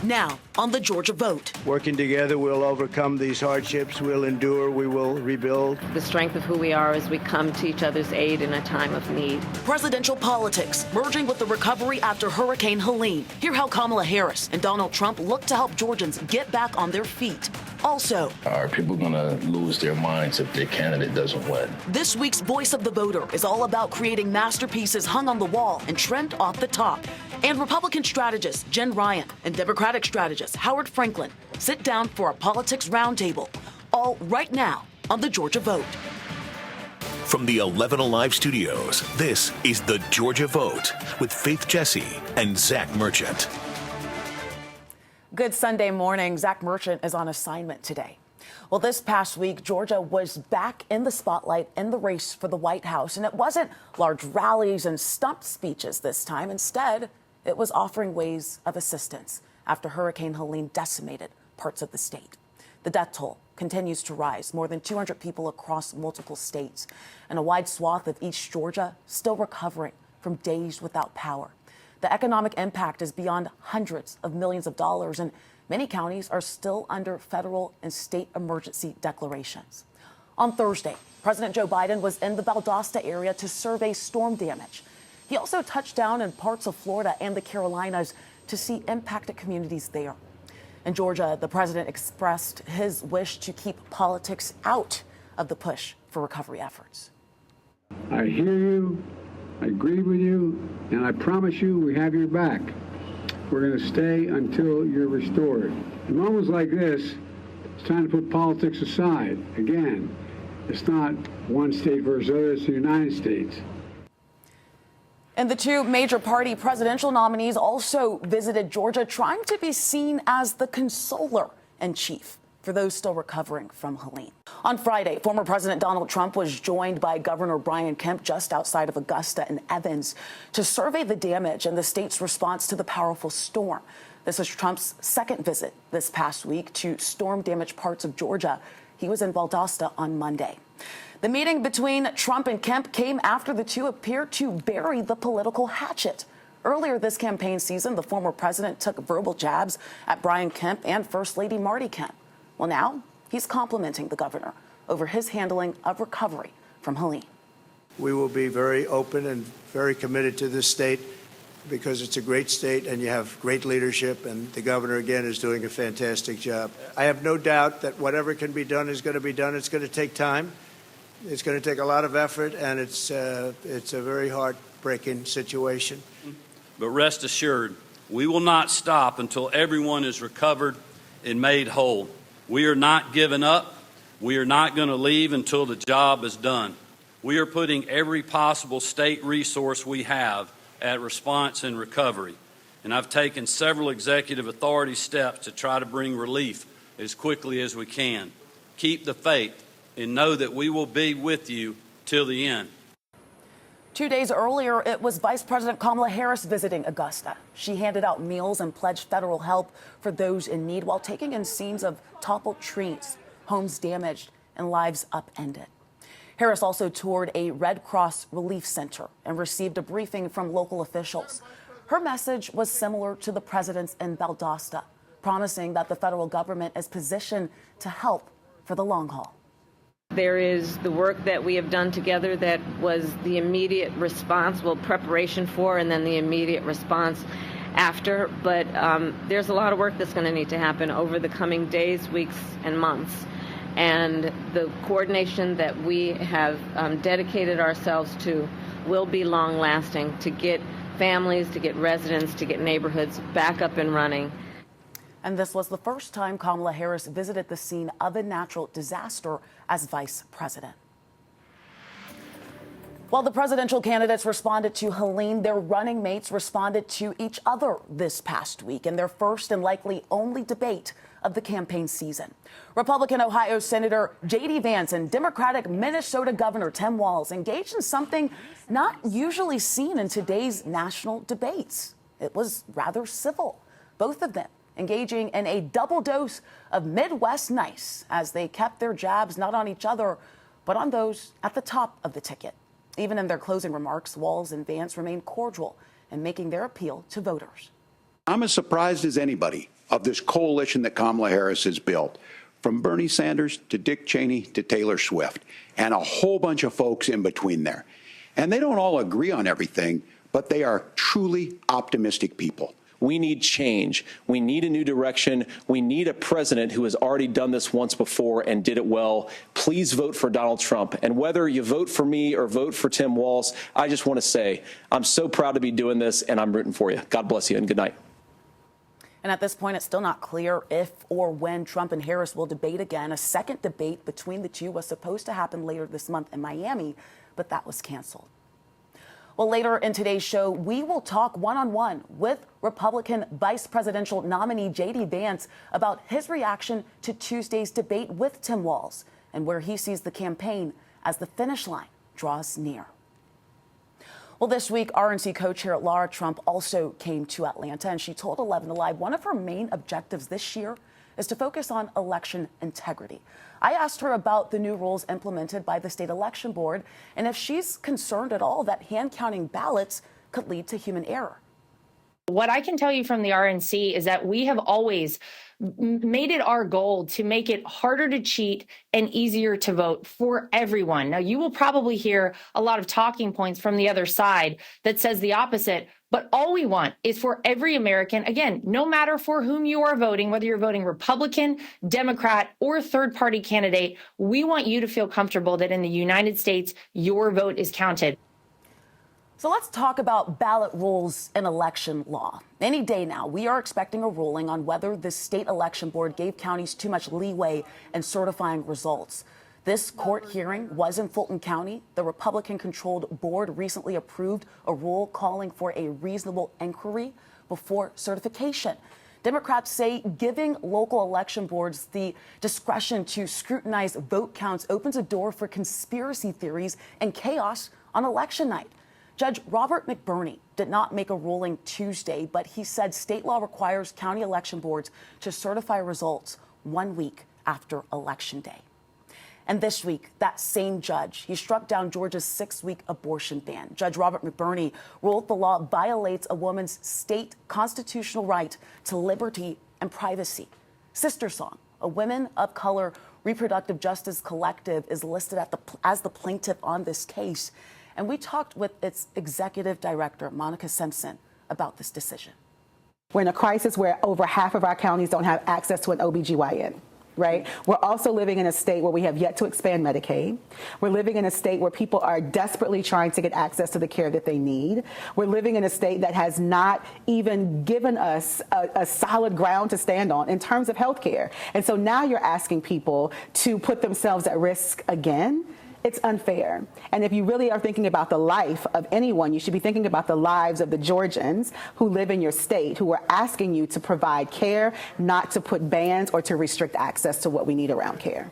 now on the Georgia Vote. Working together, we'll overcome these hardships. We'll endure. We will rebuild. The strength of who we are as we come to each other's aid in a time of need. Presidential politics merging with the recovery after Hurricane Helene. Hear how Kamala Harris and Donald Trump look to help Georgians get back on their feet. Also, are people going to lose their minds if their candidate doesn't win? This week's Voice of the Voter is all about creating masterpieces hung on the wall and trimmed off the top. And Republican strategist Jen Ryan and Democratic strategist Howard Franklin sit down for a politics roundtable, all right now on the Georgia Vote. From the 11 Alive studios, this is the Georgia Vote with Faith Jesse and Zach Merchant. Good Sunday morning. Zach Merchant is on assignment today. Well, this past week, Georgia was back in the spotlight in the race for the White House. And it wasn't large rallies and stump speeches this time. Instead, it was offering ways of assistance after Hurricane Helene decimated parts of the state. The death toll continues to rise. More than 200 people across multiple states and a wide swath of East Georgia still recovering from days without power. The economic impact is beyond hundreds of millions of dollars, and many counties are still under federal and state emergency declarations. On Thursday, President Joe Biden was in the Valdosta area to survey storm damage. He also touched down in parts of Florida and the Carolinas to see impacted communities there. In Georgia, the president expressed his wish to keep politics out of the push for recovery efforts. I hear you, I agree with you, and I promise you we have your back. We're going to stay until you're restored. In moments like this, it's time to put politics aside. Again, it's not one state versus other, it's the United States. And the two major party presidential nominees also visited Georgia, trying to be seen as the consoler in chief for those still recovering from Helene. On Friday, former President Donald Trump was joined by Governor Brian Kemp just outside of Augusta and Evans to survey the damage and the state's response to the powerful storm. This is Trump's second visit this past week to storm-damaged parts of Georgia. He was in Valdosta on Monday. The meeting between Trump and Kemp came after the two appeared to bury the political hatchet. Earlier this campaign season, the former president took verbal jabs at Brian Kemp and First Lady Marty Kemp. Well, now he's complimenting the governor over his handling of recovery from Helene. We will be very open and very committed to this state because it's a great state and you have great leadership, and the governor, again, is doing a fantastic job. I have no doubt that whatever can be done is going to be done. It's going to take time. It's going to take a lot of effort, and it's a very heartbreaking situation. But rest assured, we will not stop until everyone is recovered and made whole. We are not giving up. We are not going to leave until the job is done. We are putting every possible state resource we have at response and recovery. And I've taken several executive authority steps to try to bring relief as quickly as we can. Keep the faith and know that we will be with you till the end. 2 days earlier, it was Vice President Kamala Harris visiting Augusta. She handed out meals and pledged federal help for those in need while taking in scenes of toppled trees, homes damaged, and lives upended. Harris also toured a Red Cross relief center and received a briefing from local officials. Her message was similar to the president's in Valdosta, promising that the federal government is positioned to help for the long haul. There is the work that we have done together that was the immediate response, preparation for, and then the immediate response after. But there's a lot of work that's going to need to happen over the coming days, weeks, and months. And the coordination that we have dedicated ourselves to will be long-lasting to get families, to get residents, to get neighborhoods back up and running. And this was the first time Kamala Harris visited the scene of a natural disaster as vice president. While the presidential candidates responded to Helene, their running mates responded to each other this past week in their first and likely only debate of the campaign season. Republican Ohio Senator J.D. Vance and Democratic Minnesota Governor Tim Walz engaged in something not usually seen in today's national debates. It was rather civil. Both of them engaging in a double dose of Midwest nice as they kept their jabs not on each other, but on those at the top of the ticket. Even in their closing remarks, Walz and Vance remained cordial in making their appeal to voters. I'm as surprised as anybody of this coalition that Kamala Harris has built, from Bernie Sanders to Dick Cheney to Taylor Swift, and a whole bunch of folks in between there. And they don't all agree on everything, but they are truly optimistic people. We need change. We need a new direction. We need a president who has already done this once before and did it well. Please vote for Donald Trump. And whether you vote for me or vote for Tim Walz, I just want to say I'm so proud to be doing this, and I'm rooting for you. God bless you, and good night. And at this point, it's still not clear if or when Trump and Harris will debate again. A second debate between the two was supposed to happen later this month in Miami, but that was canceled. Well, later in today's show, we will talk one-on-one with Republican vice presidential nominee J.D. Vance about his reaction to Tuesday's debate with Tim Walz and where he sees the campaign as the finish line draws near. Well, this week, RNC co-chair Laura Trump also came to Atlanta, and she told 11 Alive one of her main objectives this year is to focus on election integrity. I asked her about the new rules implemented by the state election board and if she's concerned at all that hand counting ballots could lead to human error. What I can tell you from the RNC is that we have always made it our goal to make it harder to cheat and easier to vote for everyone. Now, you will probably hear a lot of talking points from the other side that says the opposite, but all we want is for every American, again, no matter for whom you are voting, whether you're voting Republican, Democrat, or third-party candidate, we want you to feel comfortable that in the United States, your vote is counted. So let's talk about ballot rules and election law. Any day now, we are expecting a ruling on whether the state election board gave counties too much leeway in certifying results. This court hearing was in Fulton County. The Republican-controlled board recently approved a rule calling for a reasonable inquiry before certification. Democrats say giving local election boards the discretion to scrutinize vote counts opens a door for conspiracy theories and chaos on election night. Judge Robert McBurney did not make a ruling Tuesday, but he said state law requires county election boards to certify results 1 week after Election Day. And this week, that same judge, he struck down Georgia's 6-week abortion ban. Judge Robert McBurney ruled the law violates a woman's state constitutional right to liberty and privacy. Sister Song, a women of color reproductive justice collective, is listed as the plaintiff on this case. And we talked with its executive director, Monica Simpson, about this decision. We're in a crisis where over half of our counties don't have access to an OBGYN. Right? We're also living in a state where we have yet to expand Medicaid. We're living in a state where people are desperately trying to get access to the care that they need. We're living in a state that has not even given us a solid ground to stand on in terms of health care. And so now you're asking people to put themselves at risk again. It's unfair. And if you really are thinking about the life of anyone, you should be thinking about the lives of the Georgians who live in your state, who are asking you to provide care, not to put bans or to restrict access to what we need around care.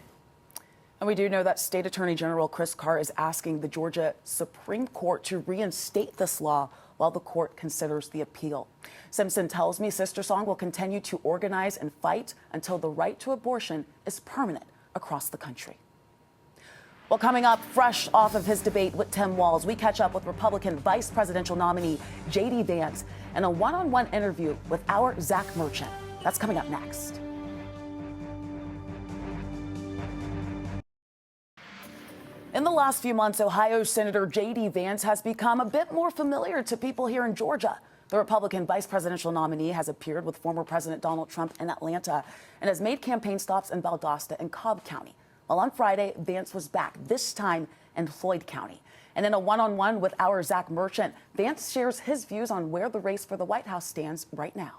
And we do know that State Attorney General Chris Carr is asking the Georgia Supreme Court to reinstate this law while the court considers the appeal. Simpson tells me Sister Song will continue to organize and fight until the right to abortion is permanent across the country. Well, coming up, fresh off of his debate with Tim Walz, we catch up with Republican vice presidential nominee J.D. Vance in a one-on-one interview with our Zach Merchant. That's coming up next. In the last few months, Ohio Senator J.D. Vance has become a bit more familiar to people here in Georgia. The Republican vice presidential nominee has appeared with former President Donald Trump in Atlanta and has made campaign stops in Valdosta and Cobb County. Well, on Friday, Vance was back, this time in Floyd County. And in a one-on-one with our Zach Merchant, Vance shares his views on where the race for the White House stands right now.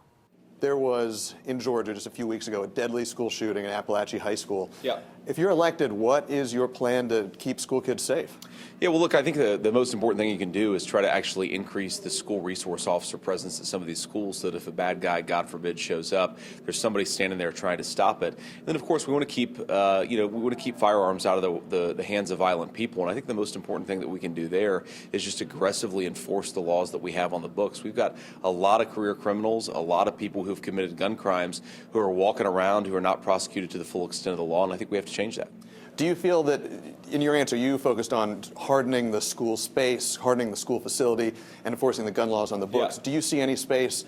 There was, in Georgia just a few weeks ago, a deadly school shooting at Appalachia High School. Yeah. If you're elected, what is your plan to keep school kids safe? Yeah, well, look, I think the most important thing you can do is try to actually increase the school resource officer presence at some of these schools so that if a bad guy, God forbid, shows up, there's somebody standing there trying to stop it. And then, of course, we want to keep, we want to keep firearms out of the hands of violent people. And I think the most important thing that we can do there is just aggressively enforce the laws that we have on the books. We've got a lot of career criminals, a lot of people who've committed gun crimes who are walking around who are not prosecuted to the full extent of the law, and I think we have to change that. Do you feel that, in your answer, you focused on hardening the school space, hardening the school facility, and enforcing the gun laws on the books? Yeah. Do you see any space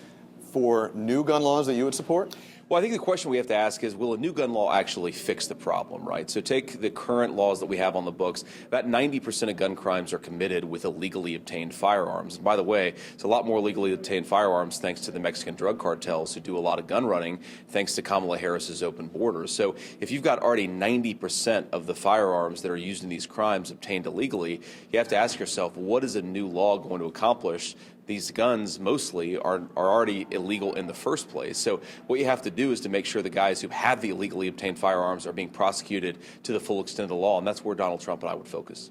for new gun laws that you would support? Well, I think the question we have to ask is, will a new gun law actually fix the problem, right? So take the current laws that we have on the books. About 90% of gun crimes are committed with illegally obtained firearms. And by the way, it's a lot more legally obtained firearms thanks to the Mexican drug cartels who do a lot of gun running, thanks to Kamala Harris's open borders. So if you've got already 90% of the firearms that are used in these crimes obtained illegally, you have to ask yourself, what is a new law going to accomplish? These guns mostly are already illegal in the first place. So what you have to do is to make sure the guys who have the illegally obtained firearms are being prosecuted to the full extent of the law, and that's where Donald Trump and I would focus.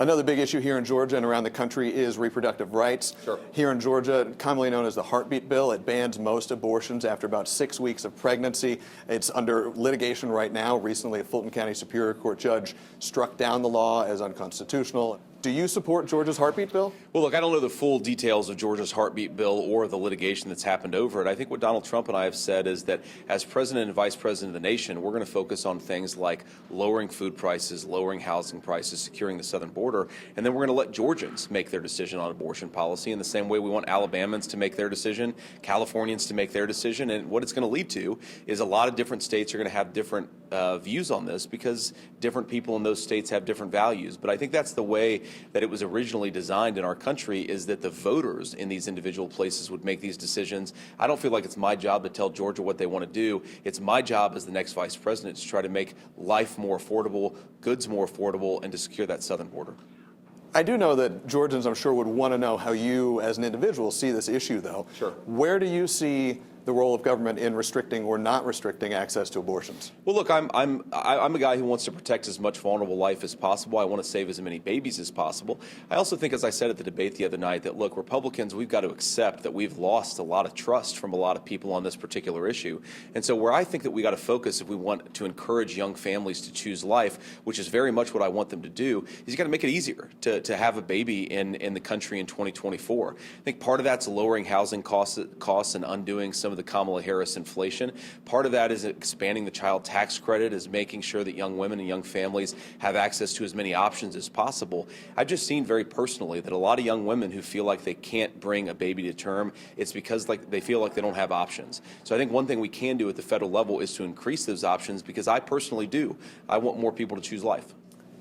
Another big issue here in Georgia and around the country is reproductive rights. Sure. Here in Georgia, commonly known as the heartbeat bill, it bans most abortions after about 6 weeks of pregnancy. It's under litigation right now. Recently, a Fulton County Superior Court judge struck down the law as unconstitutional. Do you support Georgia's heartbeat bill? Well, look, I don't know the full details of Georgia's heartbeat bill or the litigation that's happened over it. I think what Donald Trump and I have said is that as president and vice president of the nation, we're going to focus on things like lowering food prices, lowering housing prices, securing the southern border, and then we're going to let Georgians make their decision on abortion policy in the same way we want Alabamans to make their decision, Californians to make their decision. And what it's going to lead to is a lot of different states are going to have different views on this because different people in those states have different values. But I think that's the way that it was originally designed in our country, is that the voters in these individual places would make these decisions. I don't feel like it's my job to tell Georgia what they want to do. It's my job as the next vice president to try to make life more affordable, goods more affordable, and to secure that southern border. I do know that Georgians, I'm sure, would want to know how you as an individual see this issue, though. Sure. Where do you see the role of government in restricting or not restricting access to abortions? Well, look, I'm a guy who wants to protect as much vulnerable life as possible. I want to save as many babies as possible. I also think, as I said at the debate the other night, that, look, Republicans, we've got to accept that we've lost a lot of trust from a lot of people on this particular issue. And so where I think that we got to focus if we want to encourage young families to choose life, which is very much what I want them to do, is you got to make it easier to have a baby in the country in 2024. I think part of that's lowering housing costs and undoing some of the Kamala Harris inflation. Part of that is expanding the child tax credit, is making sure that young women and young families have access to as many options as possible. I've just seen very personally that a lot of young women who feel like they can't bring a baby to term, it's because they feel like they don't have options. So I think one thing we can do at the federal level is to increase those options, because I personally do. I want more people to choose life.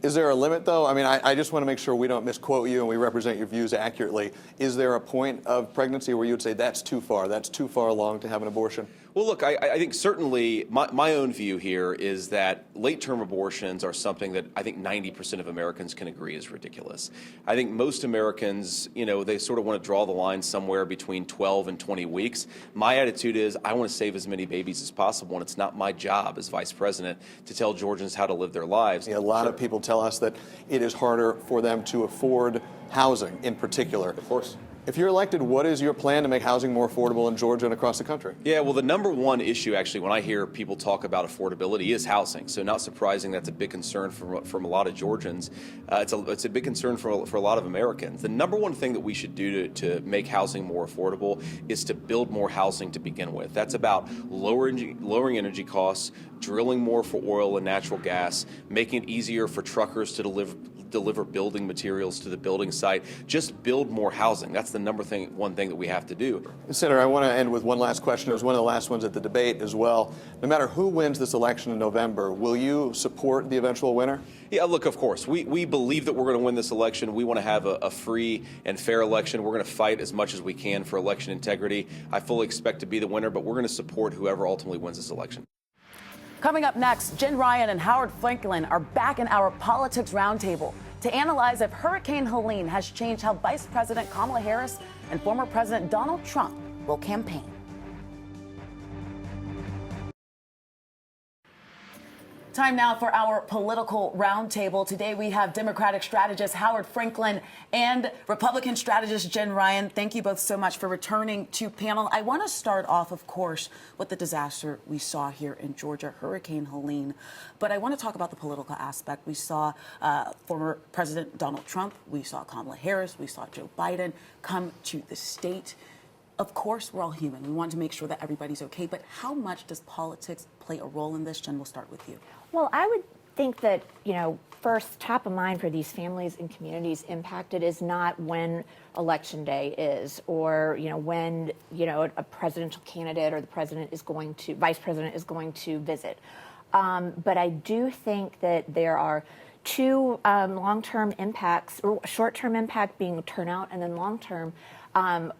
Is there a limit, though? I mean, I just want to make sure we don't misquote you and we represent your views accurately. Is there a point of pregnancy where you would say that's too far along to have an abortion? Well, look, I think certainly my own view here is that late-term abortions are something that I think 90% of Americans can agree is ridiculous. I think most Americans, they sort of want to draw the line somewhere between 12 and 20 weeks. My attitude is I want to save as many babies as possible, and it's not my job as vice president to tell Georgians how to live their lives. A lot of people tell us that it is harder for them to afford housing in particular. Of course. If you're elected, what is your plan to make housing more affordable in Georgia and across the country? Yeah, well, the number one issue, actually, when I hear people talk about affordability is housing. So not surprising, that's a big concern from a lot of Georgians. It's a big concern for a lot of Americans. The number one thing that we should do to make housing more affordable is to build more housing to begin with. That's about lowering energy costs, drilling more for oil and natural gas, making it easier for truckers to deliver building materials to the building site. Just build more housing. That's the one thing that we have to do. Senator, I want to end with one last question. It was one of the last ones at the debate as well. No matter who wins this election in November, will you support the eventual winner? Yeah, look, of course. We believe that we're going to win this election. We want to have a free and fair election. We're going to fight as much as we can for election integrity. I fully expect to be the winner, but we're going to support whoever ultimately wins this election. Coming up next, Jen Ryan and Howard Franklin are back in our Politics Roundtable to analyze if Hurricane Helene has changed how Vice President Kamala Harris and former President Donald Trump will campaign. Time now for our political roundtable. Today we have Democratic strategist Howard Franklin and Republican strategist Jen Ryan. Thank you both so much for returning to panel. I want to start off, of course, with the disaster we saw here in Georgia, Hurricane Helene. But I want to talk about the political aspect. We saw former President Donald Trump. We saw Kamala Harris. We saw Joe Biden come to the state. Of course, we're all human. We want to make sure that everybody's okay. But how much does politics play a role in this? Jen, we'll start with you. Well, I would think that, first, top of mind for these families and communities impacted is not when election day is, or when a presidential candidate or the vice president is going to visit. But I do think that there are two long-term impacts, or short-term impact being turnout, and then long-term.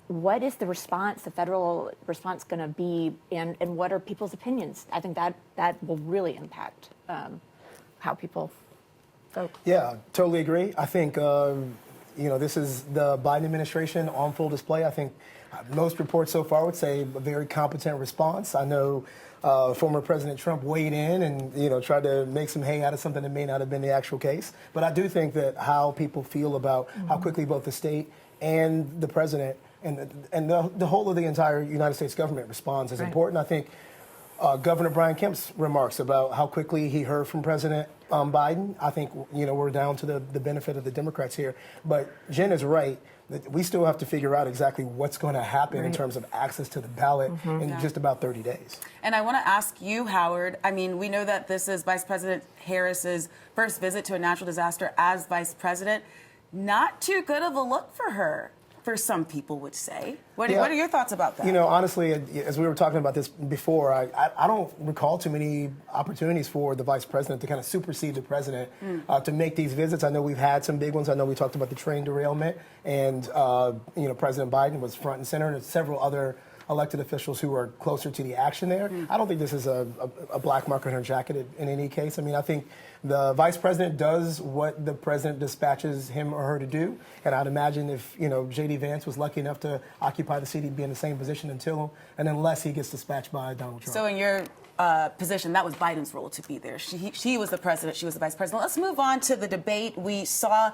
What is the response, the federal response, going to be, and what are people's opinions? I think that will really impact how people vote. Yeah, totally agree. I think, this is the Biden administration on full display. I think most reports so far would say a very competent response. I know former President Trump weighed in and, tried to make some hay out of something that may not have been the actual case. But I do think that how people feel about how quickly both the state and the president and the whole of the entire United States government responds is important. I think Governor Brian Kemp's remarks about how quickly he heard from President Biden, I think, we're down to the benefit of the Democrats here. But Jen is right. We still have to figure out exactly what's going to happen in terms of access to the ballot in just about 30 days. And I want to ask you, Howard, I mean, we know that this is Vice President Harris's first visit to a natural disaster as vice president. Not too good of a look for her, for some people would say. What are your thoughts about that? Honestly, as we were talking about this before, I don't recall too many opportunities for the vice president to kind of supersede the president to make these visits. I know we've had some big ones. I know we talked about the train derailment, and President Biden was front and center, and several other elected officials who are closer to the action there. I don't think this is a black mark on her jacket in any case. I mean, I think the vice president does what the president dispatches him or her to do. And I'd imagine if, J.D. Vance was lucky enough to occupy the seat, he'd be in the same position unless he gets dispatched by Donald Trump. So in your position, that was Biden's role to be there. She was the president. She was the vice president. Let's move on to the debate. We saw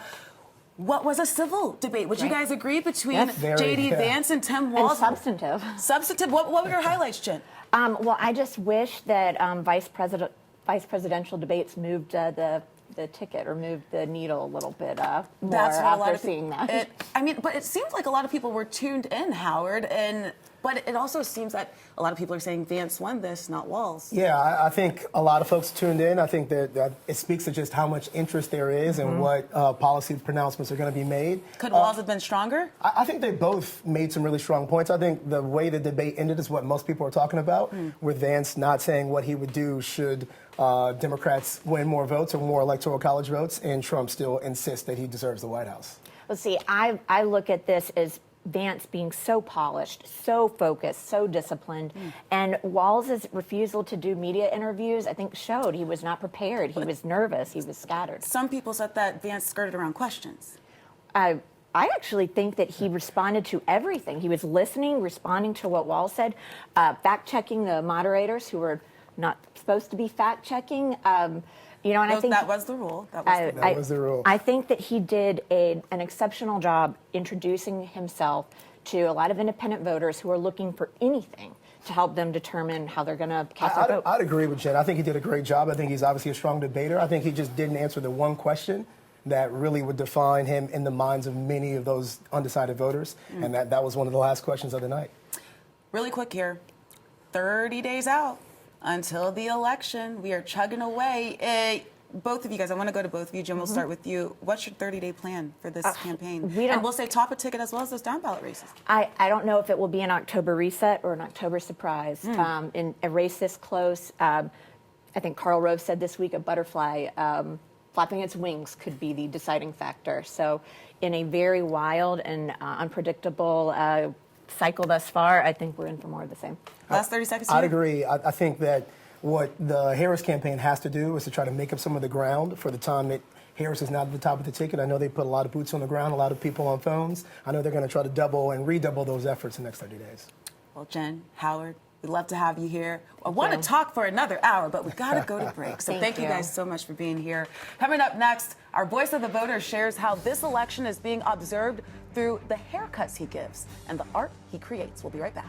what was a civil debate. Would you guys agree between J.D. Vance and Tim Walz? And substantive. Substantive. What were your highlights, Jen? Well, I just wish that vice presidential debates moved the ticket or moved the needle a little bit more after seeing that. But it seems like a lot of people were tuned in, Howard, but it also seems that a lot of people are saying Vance won this, not Walz. Yeah, I think a lot of folks tuned in. I think that it speaks to just how much interest there is and what policy pronouncements are going to be made. Could Walz have been stronger? I think they both made some really strong points. I think the way the debate ended is what most people are talking about, with Vance not saying what he would do should Democrats win more votes or more electoral college votes, and Trump still insists that he deserves the White House. Well, see, I look at this as Vance being so polished, so focused, so disciplined, and Walz's refusal to do media interviews, I think, showed he was not prepared. He was nervous. He was scattered. Some people said that Vance skirted around questions. I actually think that he responded to everything. He was listening, responding to what Walz said, fact-checking the moderators who were not supposed to be fact-checking. I think that was the rule. That was the rule. I think that he did an exceptional job introducing himself to a lot of independent voters who are looking for anything to help them determine how they're going to cast their vote. I'd agree with Jen. I think he did a great job. I think he's obviously a strong debater. I think he just didn't answer the one question that really would define him in the minds of many of those undecided voters, and that was one of the last questions of the night. Really quick here, 30 days out until the election. We are chugging away. Both of you guys, I want to go to both of you. Jim, we'll start with you. What's your 30-day plan for this campaign? And we'll say top a ticket as well as those down ballot races. I don't know if it will be an October reset or an October surprise. In a race this close, I think Karl Rove said this week a butterfly flapping its wings could be the deciding factor. So in a very wild and unpredictable cycle thus far, I think we're in for more of the same. Last 30 seconds. I'd agree. I think that what the Harris campaign has to do is to try to make up some of the ground for the time that Harris is not at the top of the ticket. I know they put a lot of boots on the ground, a lot of people on phones. I know they're going to try to double and redouble those efforts in the next 30 days. Well, Jen, Howard, we'd love to have you here. I want to talk for another hour, but we've got to go to break. So thank you guys so much for being here. Coming up next, our Voice of the Voter shares how this election is being observed through the haircuts he gives and the art he creates. We'll be right back.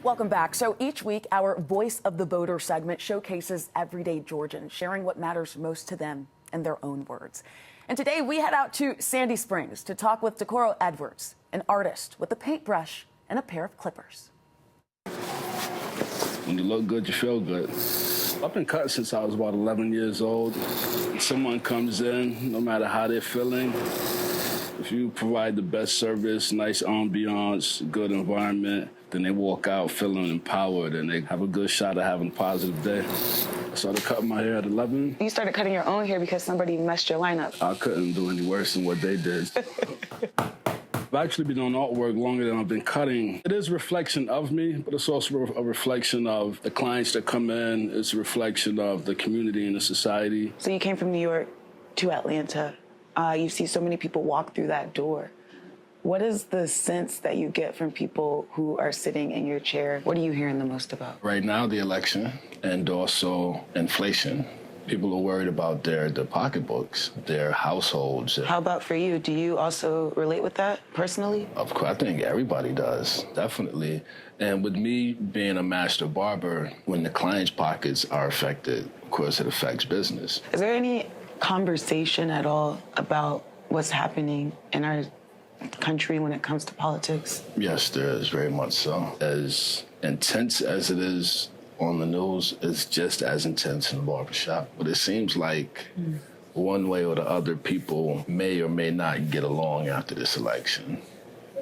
Welcome back. So each week, our Voice of the Voter segment showcases everyday Georgians sharing what matters most to them in their own words. And today we head out to Sandy Springs to talk with Decoro Edwards, an artist with a paintbrush and a pair of clippers. When you look good, you feel good. I've been cutting since I was about 11 years old. Someone comes in, no matter how they're feeling, if you provide the best service, nice ambiance, good environment, then they walk out feeling empowered and they have a good shot at having a positive day. I started cutting my hair at 11. You started cutting your own hair because somebody messed your lineup. I couldn't do any worse than what they did. I've actually been doing artwork longer than I've been cutting. It is a reflection of me, but it's also a reflection of the clients that come in. It's a reflection of the community and the society. So you came from New York to Atlanta. You see so many people walk through that door. What is the sense that you get from people who are sitting in your chair? What are you hearing the most about? Right now, the election and also inflation. People are worried about their pocketbooks, their households. How about for you? Do you also relate with that personally? Of course, I think everybody does, definitely. And with me being a master barber, when the client's pockets are affected, of course, it affects business. Is there any conversation at all about what's happening in our country when it comes to politics? Yes, there is, very much so. As intense as it is on the news, it's just as intense in the barbershop. But it seems like one way or the other, people may or may not get along after this election.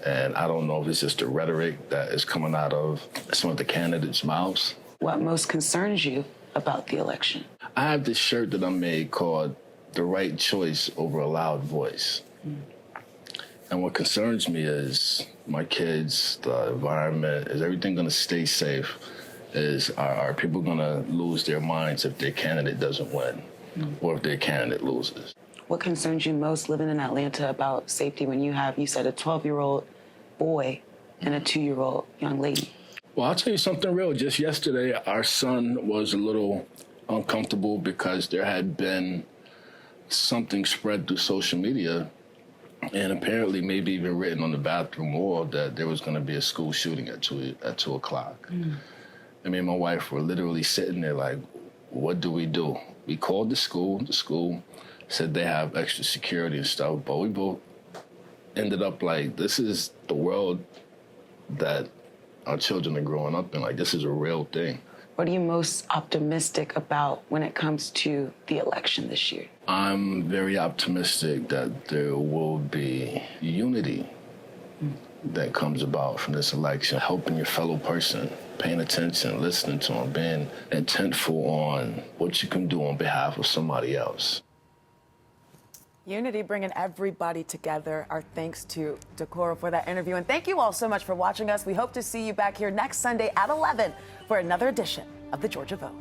And I don't know if it's just the rhetoric that is coming out of some of the candidates' mouths. What most concerns you about the election? I have this shirt that I made called "The Right Choice Over a Loud Voice." And what concerns me is my kids, the environment. Is everything going to stay safe? Are people going to lose their minds if their candidate doesn't win or if their candidate loses? What concerns you most living in Atlanta about safety when you have, you said, a 12-year-old boy and a 2-year-old young lady? Well, I'll tell you something real. Just yesterday, our son was a little uncomfortable because there had been something spread through social media and apparently maybe even written on the bathroom wall that there was going to be a school shooting at 2 o'clock. I mean, my wife were literally sitting there like, what do we do? We called the school. The school said they have extra security and stuff, but we both ended up like, this is the world that our children are growing up in. Like, this is a real thing. What are you most optimistic about when it comes to the election this year? I'm very optimistic that there will be unity that comes about from this election, helping your fellow person, paying attention, listening to them, being intentful on what you can do on behalf of somebody else. Unity, bringing everybody together. Our thanks to Decora for that interview. And thank you all so much for watching us. We hope to see you back here next Sunday at 11 for another edition of The Georgia Vote.